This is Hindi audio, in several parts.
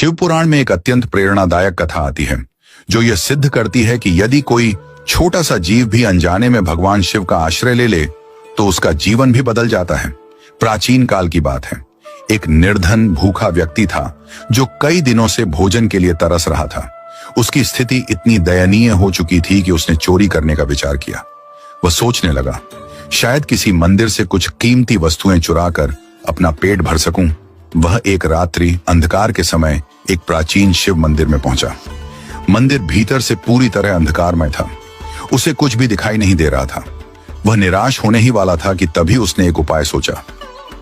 शिव पुराण में एक अत्यंत प्रेरणादायक कथा आती है जो यह सिद्ध करती है कि यदि कोई छोटा सा जीव भी अनजाने में भगवान शिव का आश्रय ले ले तो उसका जीवन भी बदल जाता है। प्राचीन काल की बात है। एक निर्धन भूखा व्यक्ति था जो कई दिनों से भोजन के लिए तरस रहा था। उसकी स्थिति इतनी दयनीय हो चुकी थी कि उसने चोरी करने का विचार किया। वह सोचने लगा, शायद किसी मंदिर से कुछ कीमती वस्तुएं चुराकर अपना पेट भर सकूं। वह एक रात्रि अंधकार के समय एक प्राचीन शिव मंदिर में पहुंचा। मंदिर भीतर से पूरी तरह अंधकारमय था। उसे कुछ भी दिखाई नहीं दे रहा था। वह निराश होने ही वाला था कि तभी उसने एक उपाय सोचा।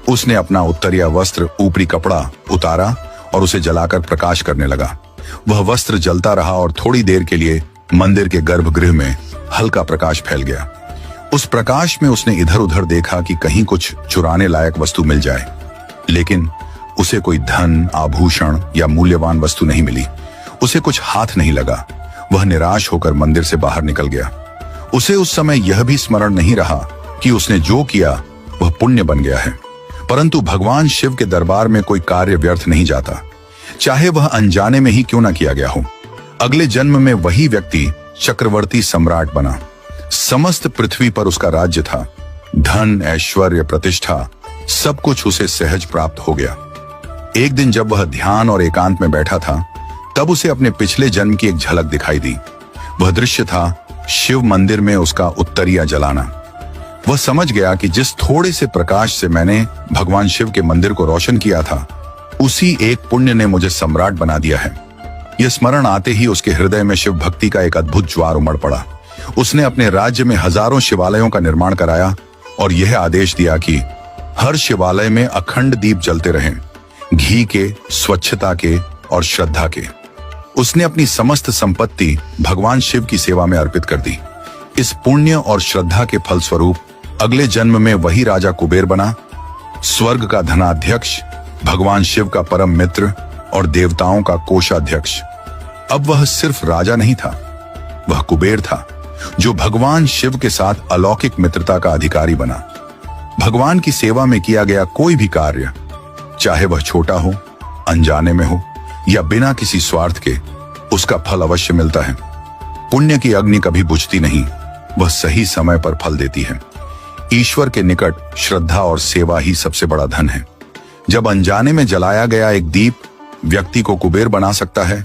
उसने अपना उत्तरीय वस्त्र ऊपरी कपड़ा उतारा और उसे जलाकर प्रकाश करने लगा। वह वस्त्र जलता रहा और थोड़ी देर के लिए मंदिर के गर्भगृह में हल्का प्रकाश फैल गया। उस प्रकाश में उसने इधर उधर देखा कि कहीं कुछ चुराने लायक वस्तु मिल जाए, लेकिन उसे कोई धन, आभूषण या मूल्यवान वस्तु नहीं मिली। उसे कुछ हाथ नहीं लगा। वह निराश होकर मंदिर से बाहर निकल गया। उसे उस समय यह भी स्मरण नहीं रहा कि उसने जो किया वह पुण्य बन गया है। परंतु भगवान शिव के दरबार में कोई कार्य व्यर्थ नहीं जाता, चाहे वह अनजाने में ही क्यों न किया गया हो। अगले जन्म में वही व्यक्ति चक्रवर्ती सम्राट बना। समस्त पृथ्वी पर उसका राज्य था। धन, ऐश्वर्य, प्रतिष्ठा सब कुछ उसे सहज प्राप्त हो गया। एक दिन जब वह ध्यान और एकांत में बैठा था तब उसे अपने पिछले जन्म की एक झलक दिखाई दी। वह दृश्य था शिव मंदिर में उसका उत्तरीय जलाना। वह समझ गया कि जिस थोड़े से प्रकाश से मैंने भगवान शिव के मंदिर को रोशन किया था, उसी एक पुण्य ने मुझे सम्राट बना दिया है। यह स्मरण आते ही उसके हृदय में शिव भक्ति का एक अद्भुत ज्वार उमड़ पड़ा। उसने अपने राज्य में हजारों शिवालयों का निर्माण कराया और यह आदेश दिया कि हर शिवालय में अखंड दीप जलते रहें, घी के, स्वच्छता के और श्रद्धा के। उसने अपनी समस्त संपत्ति भगवान शिव की सेवा में अर्पित कर दी। इस पुण्य और श्रद्धा के फलस्वरूप अगले जन्म में वही राजा कुबेर बना, स्वर्ग का धनाध्यक्ष, भगवान शिव का परम मित्र और देवताओं का कोषाध्यक्ष। अब वह सिर्फ राजा नहीं था, वह कुबेर था जो भगवान शिव के साथ अलौकिक मित्रता का अधिकारी बना। भगवान की सेवा में किया गया कोई भी कार्य, चाहे वह छोटा हो, अनजाने में हो या बिना किसी स्वार्थ के, उसका फल अवश्य मिलता है। पुण्य की अग्नि कभी बुझती नहीं, वह सही समय पर फल देती है। ईश्वर के निकट श्रद्धा और सेवा ही सबसे बड़ा धन है। जब अनजाने में जलाया गया एक दीप व्यक्ति को कुबेर बना सकता है,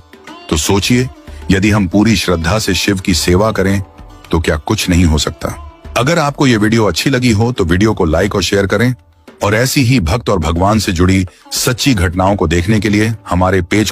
तो सोचिए यदि हम पूरी श्रद्धा से शिव की सेवा करें तो क्या कुछ नहीं हो सकता। अगर आपको यह वीडियो अच्छी लगी हो तो वीडियो को लाइक और शेयर करें और ऐसी ही भक्त और भगवान से जुड़ी सच्ची घटनाओं को देखने के लिए हमारे पेज